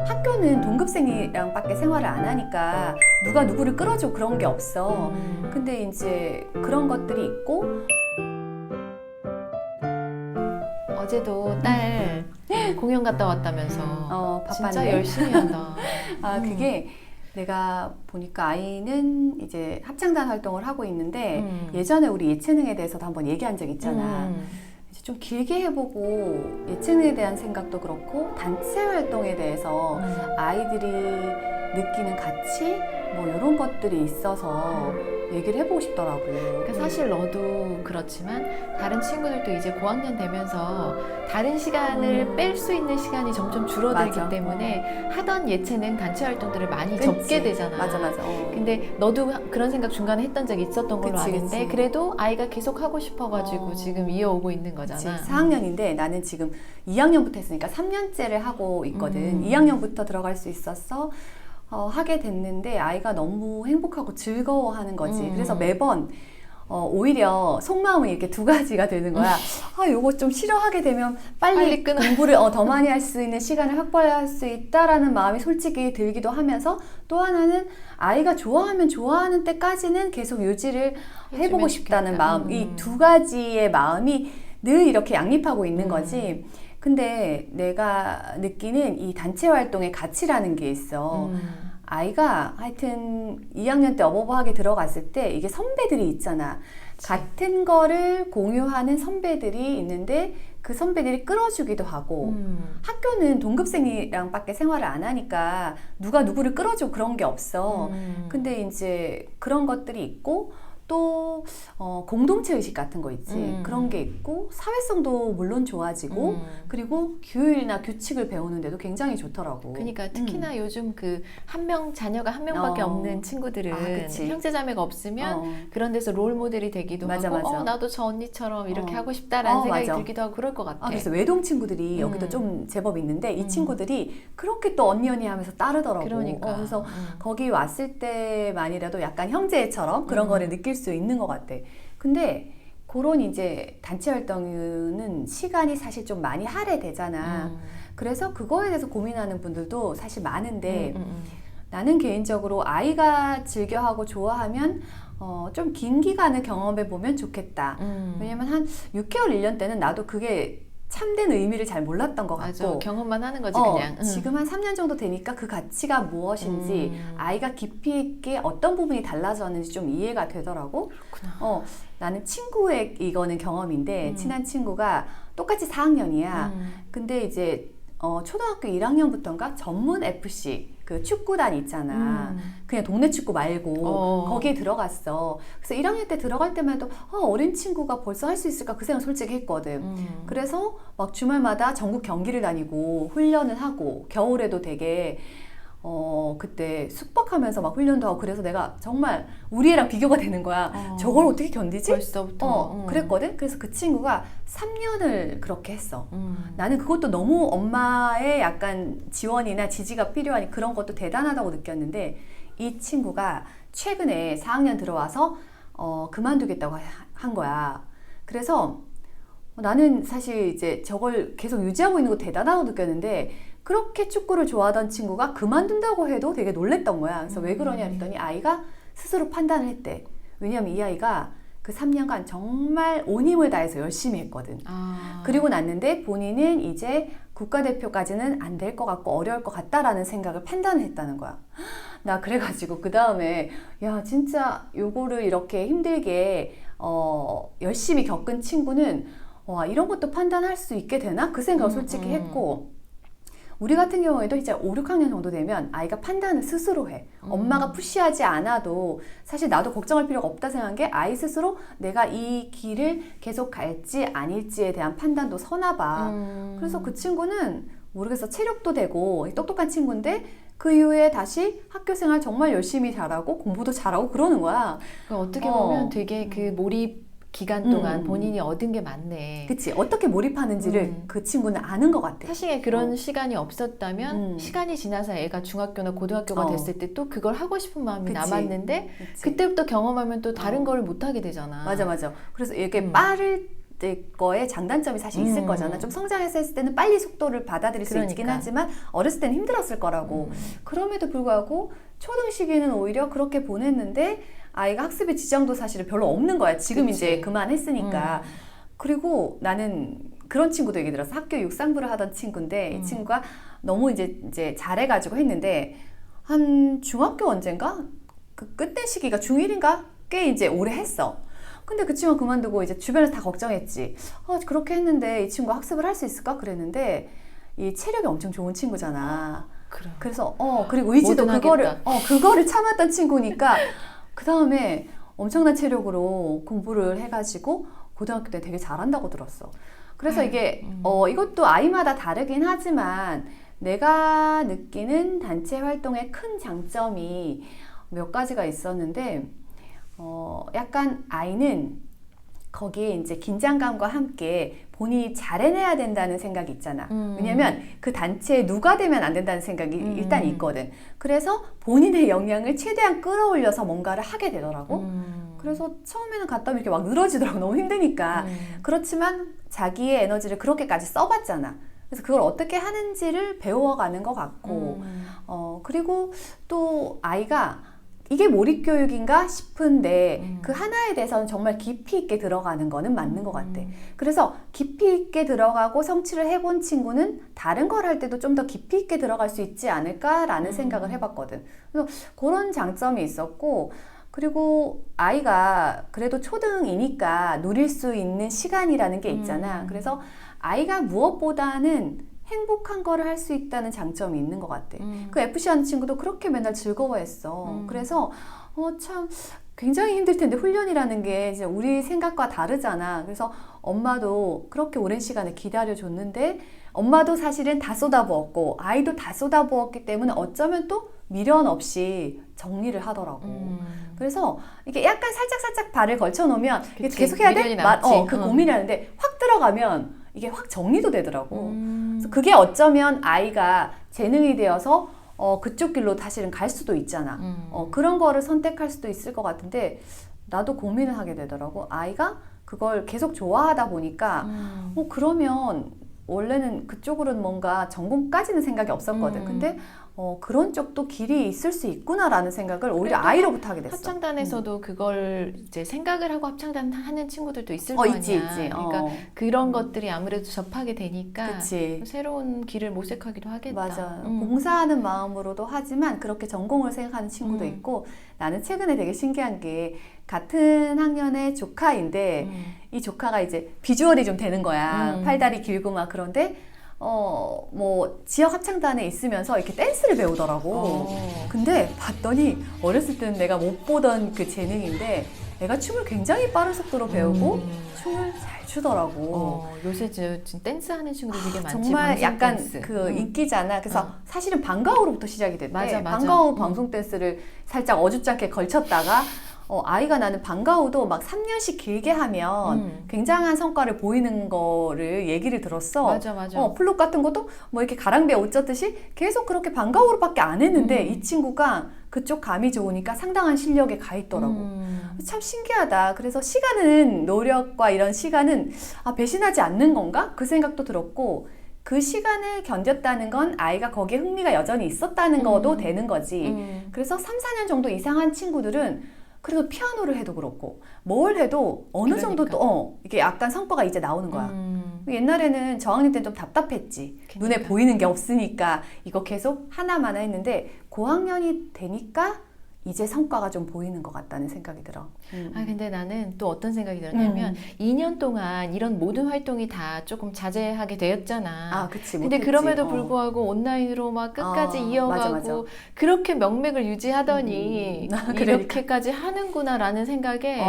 학교는 동급생이랑 밖에 생활을 안 하니까 누가 누구를 끌어줘 그런 게 없어. 근데 이제 그런 것들이 있고. 어제도 딸 공연 갔다 왔다면서 바빴네. 진짜 열심히 한다. 그게 내가 보니까 아이는 이제 합창단 활동을 하고 있는데 예전에 우리 예체능에 대해서도 한번 얘기한 적 있잖아. 이제 좀 길게 해보고 예체능에 대한 생각도 그렇고 단체 활동에 대해서 아이들이 느끼는 가치 뭐 이런 것들이 있어서 얘기를 해보고 싶더라고. 그러니까 사실 너도 그렇지만 다른 친구들도 이제 고학년 되면서 다른 시간을 뺄 수 있는 시간이 점점 줄어들기 맞아. 때문에 하던 예체능 단체 활동들을 많이 그치. 접게 되잖아. 맞아. 근데 너도 그런 생각 중간에 했던 적이 있었던 걸로 그치, 아는데 그치. 그래도 아이가 계속 하고 싶어가지고 지금 이어오고 있는 거잖아. 4학년인데 나는 지금 2학년부터 했으니까 3년째를 하고 있거든. 2학년부터 들어갈 수 있었어. 하게 됐는데 아이가 너무 행복하고 즐거워하는 거지. 그래서 매번 오히려 속마음은 이렇게 두 가지가 되는 거야. 요거 좀 싫어하게 되면 빨리 공부를 더 많이 할 수 있는 시간을 확보할 수 있다라는 마음이 솔직히 들기도 하면서, 또 하나는 아이가 좋아하면 좋아하는 때까지는 계속 유지를 해보고 싶다는 마음. 이 두 가지의 마음이 늘 이렇게 양립하고 있는 거지. 근데 내가 느끼는 이 단체 활동의 가치라는 게 있어. 아이가 하여튼 2학년 때 어버버하게 들어갔을 때 이게 선배들이 있잖아. 같은 거를 공유하는 선배들이 있는데 그 선배들이 끌어주기도 하고, 학교는 동급생이랑 밖에 생활을 안 하니까 누가 누구를 끌어줘 그런 게 없어. 근데 이제 그런 것들이 있고, 또 공동체 의식 같은 거 있지. 그런 게 있고, 사회성도 물론 좋아지고, 그리고 규율이나 규칙을 배우는데도 굉장히 좋더라고. 그러니까 특히나 요즘 그 자녀가 한 명밖에 없는 친구들은 형제자매가 없으면 그런 데서 롤 모델이 되기도 하고 나도 저 언니처럼 이렇게 하고 싶다라는 생각이 들기도 하고 그럴 것 같아. 그래서 외동 친구들이 여기도 좀 제법 있는데 이 친구들이 그렇게 또 언니 하면서 따르더라고. 그러니까. 그래서 거기 왔을 때만이라도 약간 형제처럼 그런 거를 느낄 수 있는 것 같아. 근데 그런 이제 단체 활동은 시간이 사실 좀 많이 할애되잖아. 그래서 그거에 대해서 고민하는 분들도 사실 많은데 나는 개인적으로 아이가 즐겨하고 좋아하면 좀 긴 기간을 경험해 보면 좋겠다. 왜냐면 한 6개월, 1년 때는 나도 그게 참된 의미를 잘 몰랐던 것 같고. 맞아. 경험만 하는 거지 그냥. 지금 한 3년 정도 되니까 그 가치가 무엇인지 아이가 깊이 있게 어떤 부분이 달라졌는지 좀 이해가 되더라고. 그렇구나. 나는 친구의 이거는 경험인데 친한 친구가 똑같이 4학년이야. 근데 이제 초등학교 1학년부터인가 전문 FC 그 축구단 있잖아. 그냥 동네 축구 말고 거기에 들어갔어. 그래서 1학년 때 들어갈 때만 해도 어린 친구가 벌써 할 수 있을까 그 생각 솔직히 했거든. 그래서 막 주말마다 전국 경기를 다니고 훈련을 하고 겨울에도 되게 그때 숙박하면서 막 훈련도 하고, 그래서 내가 정말 우리 애랑 비교가 되는 거야. 저걸 어떻게 견디지? 벌써부터. 그랬거든. 그래서 그 친구가 3년을 그렇게 했어. 나는 그것도 너무 엄마의 약간 지원이나 지지가 필요하니 그런 것도 대단하다고 느꼈는데, 이 친구가 최근에 4학년 들어와서 그만두겠다고 한 거야. 그래서 나는 사실 이제 저걸 계속 유지하고 있는 거 대단하다고 느꼈는데, 그렇게 축구를 좋아하던 친구가 그만둔다고 해도 되게 놀랬던 거야. 그래서 왜 그러냐 했더니 아이가 스스로 판단을 했대. 왜냐면 이 아이가 그 3년간 정말 온 힘을 다해서 열심히 했거든. 그리고 났는데 본인은 이제 국가대표까지는 안 될 것 같고 어려울 것 같다라는 생각을 판단을 했다는 거야. 나 그래가지고 그 다음에 야 진짜 요거를 이렇게 힘들게 열심히 겪은 친구는 이런 것도 판단할 수 있게 되나? 그 생각을 솔직히 했고, 우리 같은 경우에도 이제 5, 6학년 정도 되면 아이가 판단을 스스로 해. 엄마가 푸시하지 않아도 사실 나도 걱정할 필요가 없다 생각한 게, 아이 스스로 내가 이 길을 계속 갈지 아닐지에 대한 판단도 서나 봐. 그래서 그 친구는 모르겠어. 체력도 되고 똑똑한 친구인데 그 이후에 다시 학교 생활 정말 열심히 잘하고 공부도 잘하고 그러는 거야. 어떻게 보면 되게 그 몰입 기간 동안 본인이 얻은 게 많네. 그치. 어떻게 몰입하는지를 그 친구는 아는 것 같아. 사실 그런 시간이 없었다면 시간이 지나서 애가 중학교나 고등학교가 됐을 때 또 그걸 하고 싶은 마음이 남았는데 그때부터 경험하면 또 다른 걸 못하게 되잖아. 맞아. 그래서 이렇게 거에 장단점이 사실 있을 거잖아. 좀 성장했을 때는 빨리 속도를 받아들일 수 있긴 하지만 어렸을 때는 힘들었을 거라고. 그럼에도 불구하고 초등 시기는 오히려 그렇게 보냈는데 아이가 학습에 지장도 사실은 별로 없는 거야. 지금 그치. 이제 그만했으니까. 그리고 나는 그런 친구도 얘기 들었어. 학교 육상부를 하던 친구인데 이 친구가 너무 이제 잘해가지고 했는데 한 중학교 언젠가? 그 끝내 시기가 중1인가? 꽤 이제 오래 했어. 근데 그 친구가 그만두고 이제 주변에서 다 걱정했지. 그렇게 했는데 이 친구 학습을 할 수 있을까? 그랬는데 이 체력이 엄청 좋은 친구잖아. 그래. 그래서 그리고 의지도 그거를 참았던 친구니까 그 다음에 엄청난 체력으로 공부를 해가지고 고등학교 때 되게 잘한다고 들었어. 그래서 이게 이것도 아이마다 다르긴 하지만 내가 느끼는 단체 활동의 큰 장점이 몇 가지가 있었는데 약간 아이는 거기에 이제 긴장감과 함께 본인이 잘해내야 된다는 생각이 있잖아. 왜냐면 그 단체에 누가 되면 안 된다는 생각이 일단 있거든. 그래서 본인의 역량을 최대한 끌어올려서 뭔가를 하게 되더라고. 그래서 처음에는 갔다 오면 이렇게 막 늘어지더라고. 너무 힘드니까. 그렇지만 자기의 에너지를 그렇게까지 써봤잖아. 그래서 그걸 어떻게 하는지를 배워가는 것 같고 그리고 또 아이가 이게 몰입교육인가 싶은데 그 하나에 대해서는 정말 깊이 있게 들어가는 거는 맞는 것 같아. 그래서 깊이 있게 들어가고 성취를 해본 친구는 다른 걸 할 때도 좀 더 깊이 있게 들어갈 수 있지 않을까라는 생각을 해봤거든. 그래서 그런 장점이 있었고 그리고 아이가 그래도 초등이니까 누릴 수 있는 시간이라는 게 있잖아. 그래서 아이가 무엇보다는 행복한 거를 할 수 있다는 장점이 있는 것 같아. 그 FC 하는 친구도 그렇게 맨날 즐거워했어. 그래서 참 굉장히 힘들 텐데 훈련이라는 게 이제 우리 생각과 다르잖아. 그래서 엄마도 그렇게 오랜 시간을 기다려줬는데 엄마도 사실은 다 쏟아부었고 아이도 다 쏟아부었기 때문에 어쩌면 또 미련 없이 정리를 하더라고. 그래서 이게 약간 살짝 발을 걸쳐 놓으면 계속 해야 돼? 그 고민이 하는데 확 들어가면 이게 확 정리도 되더라고. 그래서 그게 어쩌면 아이가 재능이 되어서 그쪽 길로 사실은 갈 수도 있잖아. 그런 거를 선택할 수도 있을 것 같은데 나도 고민을 하게 되더라고. 아이가 그걸 계속 좋아하다 보니까 그러면 원래는 그쪽으로는 뭔가 전공까지는 생각이 없었거든. 근데 그런 쪽도 길이 있을 수 있구나라는 생각을 오히려 아이로부터 하게 됐어. 합창단에서도 그걸 이제 생각을 하고 합창단 하는 친구들도 있을 거 아니야. 있지. 그러니까 그런 것들이 아무래도 접하게 되니까 그치. 새로운 길을 모색하기도 하겠다. 맞아. 봉사하는 마음으로도 하지만 그렇게 전공을 생각하는 친구도 있고 나는 최근에 되게 신기한 게 같은 학년의 조카인데 이 조카가 이제 비주얼이 좀 되는 거야. 팔다리 길고 막 그런데 뭐 지역 합창단에 있으면서 이렇게 댄스를 배우더라고. 근데 봤더니 어렸을 때는 내가 못 보던 그 재능인데 애가 춤을 굉장히 빠른 속도로 배우고 춤을 잘 추더라고. 요새 지금 댄스 하는 친구들 되게 많지. 정말 약간 댄스. 그 인기잖아. 그래서 사실은 방과후로부터 시작이 됐대. 맞아. 방과후 방송 댄스를 살짝 어줍잖게 걸쳤다가 아이가 나는 방과후도 막 3년씩 길게 하면 굉장한 성과를 보이는 거를 얘기를 들었어. 맞아. 플룻 같은 것도 뭐 이렇게 가랑비에 옷 젖듯이 계속 그렇게 방과후로밖에 안 했는데 이 친구가 그쪽 감이 좋으니까 상당한 실력에 가 있더라고. 참 신기하다. 그래서 시간은 노력과 이런 시간은 배신하지 않는 건가? 그 생각도 들었고 그 시간을 견뎠다는 건 아이가 거기에 흥미가 여전히 있었다는 거도 되는 거지. 그래서 3, 4년 정도 이상한 친구들은 그래도 피아노를 해도 그렇고 뭘 해도 어느 정도 또 이게 약간 성과가 이제 나오는 거야. 옛날에는 저학년 때는 좀 답답했지. 눈에 보이는 게 없으니까 이거 계속 하나만 했는데 고학년이 되니까 이제 성과가 좀 보이는 것 같다는 생각이 들어. 근데 나는 또 어떤 생각이 들었냐면 2년 동안 이런 모든 활동이 다 조금 자제하게 되었잖아. 그치. 근데 못했지. 그럼에도 불구하고 온라인으로 막 끝까지 이어가고 맞아. 그렇게 명맥을 유지하더니 이렇게까지 하는구나라는 생각에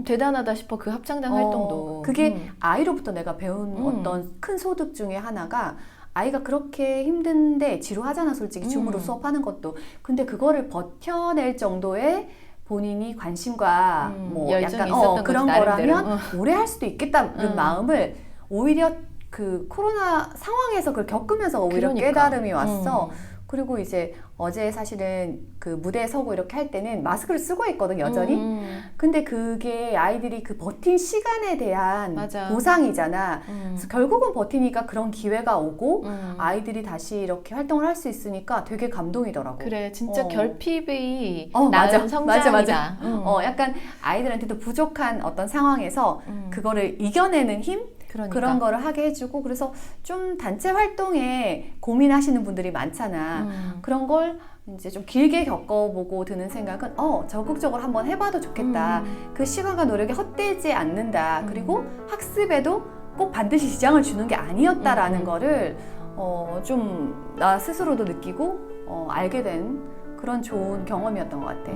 대단하다 싶어. 그 합창단 활동도. 그게 아이로부터 내가 배운 어떤 큰 소득 중에 하나가 아이가 그렇게 힘든데 지루하잖아 솔직히 줌으로 수업하는 것도. 근데 그거를 버텨낼 정도의 본인이 관심과 뭐 약간 그런 거라면 오래 할 수도 있겠다는 마음을 오히려 그 코로나 상황에서 그걸 겪으면서 오히려 깨달음이 왔어. 그리고 이제 어제 사실은 그 무대에 서고 이렇게 할 때는 마스크를 쓰고 있거든, 여전히. 근데 그게 아이들이 그 버틴 시간에 대한 맞아. 보상이잖아. 그래서 결국은 버티니까 그런 기회가 오고 아이들이 다시 이렇게 활동을 할 수 있으니까 되게 감동이더라고. 그래, 진짜 결핍이 맞아. 나은 성장이다. 맞아. 약간 아이들한테도 부족한 어떤 상황에서 그거를 이겨내는 힘? 그러니까. 그런 거를 하게 해주고, 그래서 좀 단체 활동에 고민하시는 분들이 많잖아. 그런 걸 이제 좀 길게 겪어보고 드는 생각은 적극적으로 한번 해봐도 좋겠다. 그 시간과 노력이 헛되지 않는다. 그리고 학습에도 꼭 반드시 지장을 주는 게 아니었다라는 거를 좀 나 스스로도 느끼고 알게 된 그런 좋은 경험이었던 것 같아.